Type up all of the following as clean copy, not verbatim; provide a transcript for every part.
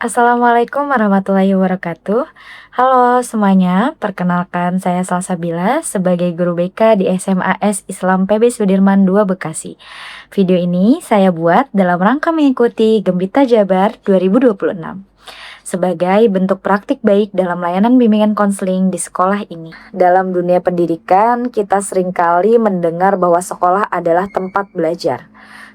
Assalamualaikum warahmatullahi wabarakatuh. Halo semuanya, perkenalkan saya Salsabila sebagai guru BK di SMAS Islam PB Sudirman II Bekasi. Video ini saya buat dalam rangka mengikuti Gembita Jabar 2026 sebagai bentuk praktik baik dalam layanan bimbingan konseling di sekolah ini. Dalam dunia pendidikan, kita seringkali mendengar bahwa sekolah adalah tempat belajar.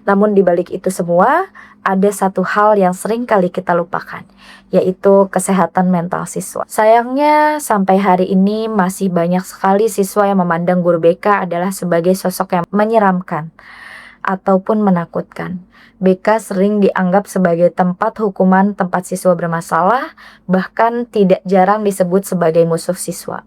Namun di balik itu semua, ada satu hal yang sering kali kita lupakan, yaitu kesehatan mental siswa. Sayangnya, sampai hari ini masih banyak sekali siswa yang memandang guru BK adalah sebagai sosok yang menyeramkan ataupun menakutkan. BK sering dianggap sebagai tempat hukuman tempat siswa bermasalah, bahkan tidak jarang disebut sebagai musuh siswa.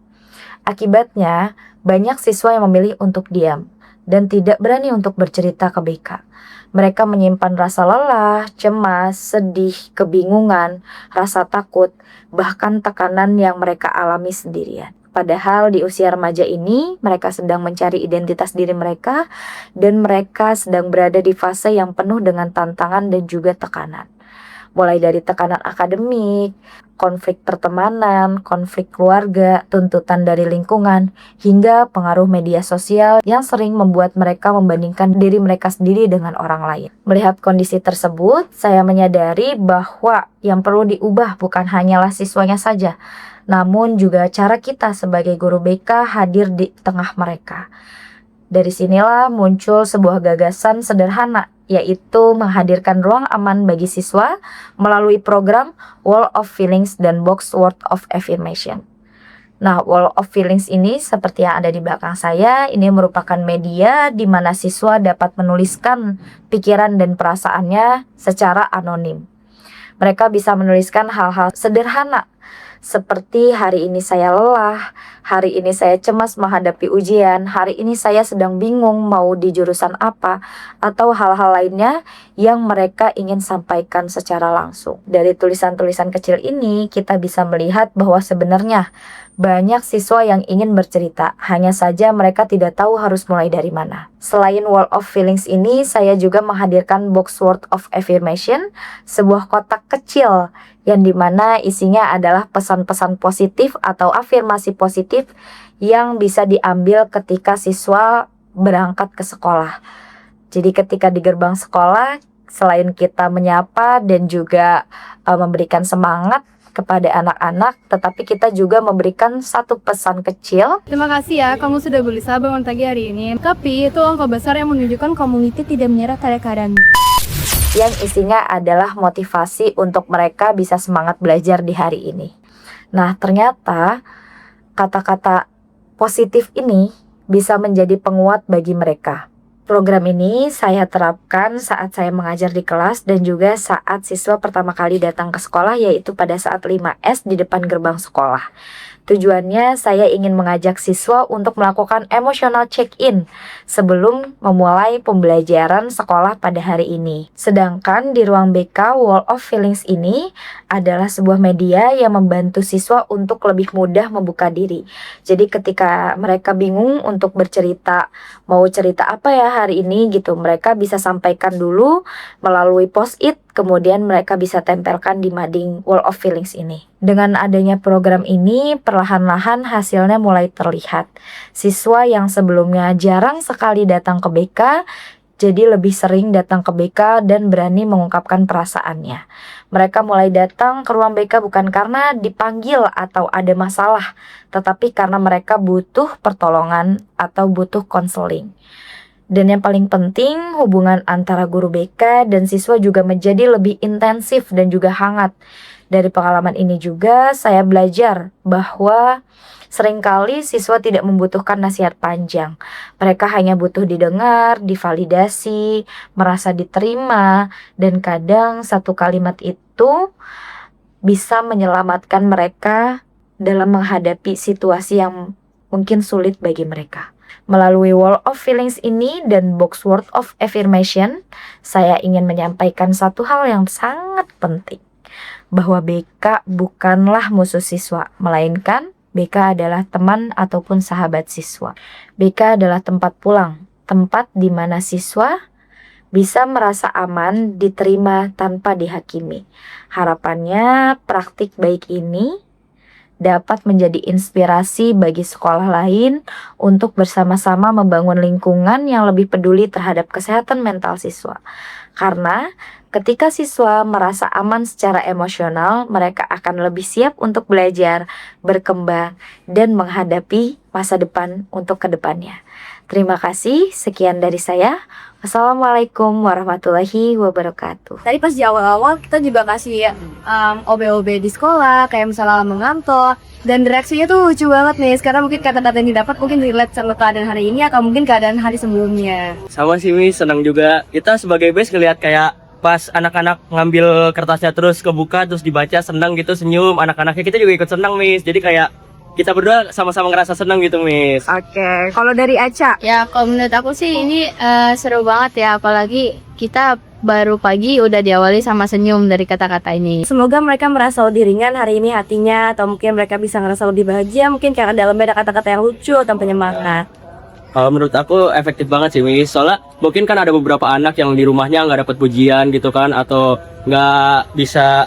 Akibatnya, banyak siswa yang memilih untuk diam dan tidak berani untuk bercerita ke BK. Mereka menyimpan rasa lelah, cemas, sedih, kebingungan, rasa takut, bahkan tekanan yang mereka alami sendirian. Padahal di usia remaja ini, mereka sedang mencari identitas diri mereka dan mereka sedang berada di fase yang penuh dengan tantangan dan juga tekanan. Mulai dari tekanan akademik, konflik pertemanan, konflik keluarga, tuntutan dari lingkungan, hingga pengaruh media sosial yang sering membuat mereka membandingkan diri mereka sendiri dengan orang lain. Melihat kondisi tersebut, saya menyadari bahwa yang perlu diubah bukan hanyalah siswanya saja, namun juga cara kita sebagai guru BK hadir di tengah mereka. Dari sinilah muncul sebuah gagasan sederhana, yaitu menghadirkan ruang aman bagi siswa melalui program Wall of Feelings dan Box Word of Affirmation. Nah, Wall of Feelings ini seperti yang ada di belakang saya, ini merupakan media di mana siswa dapat menuliskan pikiran dan perasaannya secara anonim. Mereka bisa menuliskan hal-hal sederhana seperti hari ini saya lelah, hari ini saya cemas menghadapi ujian, hari ini saya sedang bingung mau di jurusan apa, atau hal-hal lainnya yang mereka ingin sampaikan secara langsung. Dari tulisan-tulisan kecil ini, kita bisa melihat bahwa sebenarnya banyak siswa yang ingin bercerita, hanya saja mereka tidak tahu harus mulai dari mana. Selain Wall of Feelings ini, saya juga menghadirkan Box Word of Affirmation, sebuah kotak kecil yang dimana isinya adalah pesan-pesan positif atau afirmasi positif yang bisa diambil ketika siswa berangkat ke sekolah. Jadi ketika di gerbang sekolah, selain kita menyapa dan juga memberikan semangat kepada anak-anak, tetapi kita juga memberikan satu pesan kecil. Terima kasih ya, kamu sudah berusaha bangun pagi hari ini. Tapi itu angka besar yang menunjukkan komuniti tidak menyerah pada keadaan. Yang isinya adalah motivasi untuk mereka bisa semangat belajar di hari ini. Nah, ternyata kata-kata positif ini bisa menjadi penguat bagi mereka. Program ini saya terapkan saat saya mengajar di kelas dan juga saat siswa pertama kali datang ke sekolah, yaitu pada saat 5S di depan gerbang sekolah. Tujuannya saya ingin mengajak siswa untuk melakukan emotional check-in sebelum memulai pembelajaran sekolah pada hari ini. Sedangkan di ruang BK, Wall of Feelings ini adalah sebuah media yang membantu siswa untuk lebih mudah membuka diri. Jadi ketika mereka bingung untuk bercerita, mau cerita apa ya hari ini gitu, mereka bisa sampaikan dulu melalui post-it, kemudian mereka bisa tempelkan di mading Wall of Feelings ini. Dengan adanya program ini, perlahan-lahan hasilnya mulai terlihat. Siswa yang sebelumnya jarang sekali datang ke BK, jadi lebih sering datang ke BK dan berani mengungkapkan perasaannya. Mereka mulai datang ke ruang BK bukan karena dipanggil atau ada masalah, tetapi karena mereka butuh pertolongan atau butuh konseling. Dan yang paling penting, hubungan antara guru BK dan siswa juga menjadi lebih intensif dan juga hangat. Dari pengalaman ini juga saya belajar bahwa seringkali siswa tidak membutuhkan nasihat panjang. Mereka hanya butuh didengar, divalidasi, merasa diterima, dan kadang satu kalimat itu bisa menyelamatkan mereka dalam menghadapi situasi yang mungkin sulit bagi mereka. Melalui Wall of Feelings ini dan Box Word of Affirmation, saya ingin menyampaikan satu hal yang sangat penting, bahwa BK bukanlah musuh siswa, melainkan BK adalah teman ataupun sahabat siswa. BK adalah tempat pulang, tempat di mana siswa bisa merasa aman, diterima tanpa dihakimi. Harapannya praktik baik ini dapat menjadi inspirasi bagi sekolah lain untuk bersama-sama membangun lingkungan yang lebih peduli terhadap kesehatan mental siswa. Karena ketika siswa merasa aman secara emosional, mereka akan lebih siap untuk belajar, berkembang, dan menghadapi masa depan untuk kedepannya. Terima kasih, sekian dari saya. Wassalamualaikum warahmatullahi wabarakatuh. Tadi pas di awal-awal kita juga kasih OB-OB di sekolah, kayak misalnya mengantor, dan reaksinya tuh lucu banget nih. Sekarang mungkin kata-kata yang didapat mungkin relate sama keadaan hari ini atau mungkin keadaan hari sebelumnya. Sama sih Miss, senang juga. Kita sebagai base ngelihat kayak pas anak-anak ngambil kertasnya terus kebuka terus dibaca senang gitu, senyum, anak-anaknya kita juga ikut senang Miss. Jadi kayak kita berdua sama-sama ngerasa senang gitu Miss. Oke, kalau dari Aca? Ya, kalau menurut aku sih ini seru banget ya, apalagi kita baru pagi udah diawali sama senyum dari kata-kata ini. Semoga mereka merasa lebih ringan hari ini hatinya, atau mungkin mereka bisa ngerasa lebih bahagia, mungkin karena dalamnya ada kata-kata yang lucu atau penyemangat. Kalau menurut aku efektif banget sih Miss. Soalnya mungkin kan ada beberapa anak yang di rumahnya nggak dapat pujian gitu kan, atau nggak bisa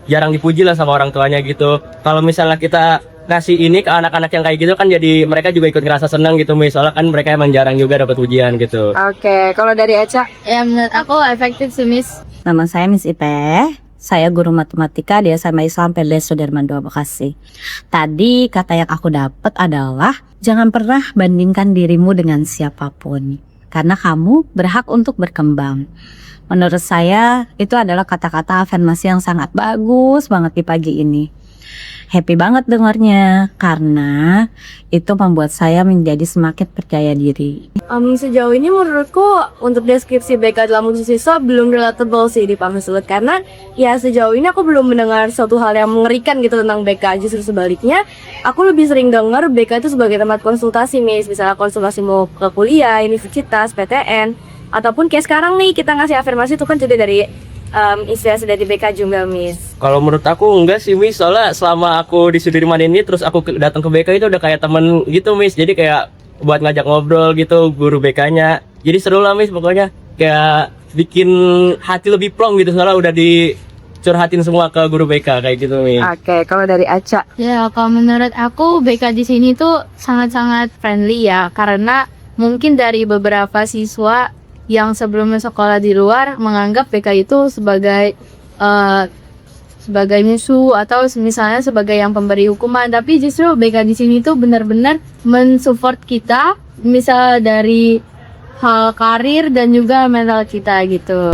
jarang dipuji lah sama orang tuanya gitu. Kalau misalnya kita ngasih ini ke anak-anak yang kayak gitu kan, jadi mereka juga ikut ngerasa senang gitu Miss. Soalnya kan mereka emang jarang juga dapat pujian gitu. Oke, kalau dari Aca? Ya, menurut aku efektif sih, Miss. Nama saya Miss Ipe. Saya guru matematika di SMA Islam PBS Sudirman II Bekasi. Tadi kata yang aku dapat adalah jangan pernah bandingkan dirimu dengan siapapun, karena kamu berhak untuk berkembang. Menurut saya itu adalah kata-kata afirmasi yang sangat bagus banget di pagi ini. Happy banget dengarnya, karena itu membuat saya menjadi semakin percaya diri. Sejauh ini menurutku untuk deskripsi BK dalam khusus siswa belum relatable sih di Pamsulut, karena ya sejauh ini aku belum mendengar suatu hal yang mengerikan gitu tentang BK. Justru sebaliknya, aku lebih sering dengar BK itu sebagai tempat konsultasi, Miss. Misalnya konsultasi mau ke kuliah, universitas, PTN, ataupun kayak sekarang nih kita ngasih afirmasi itu kan juga dari inspirasi dari BK juga, Miss. Kalau menurut aku enggak sih Miss, soalnya selama aku di Sudirman ini terus aku datang ke BK itu udah kayak temen gitu Miss. Jadi kayak buat ngajak ngobrol gitu guru BK-nya. Jadi seru lah Miss, pokoknya kayak bikin hati lebih plong gitu, soalnya udah dicurhatin semua ke guru BK kayak gitu Miss. Oke, kalau dari Aca? Ya, kalau menurut aku BK di sini tuh sangat-sangat friendly ya, karena mungkin dari beberapa siswa yang sebelumnya sekolah di luar menganggap BK itu sebagai musuh atau misalnya sebagai yang pemberi hukuman, tapi justru BK di sini tuh benar-benar mensupport kita, misal dari hal karir dan juga mental kita gitu.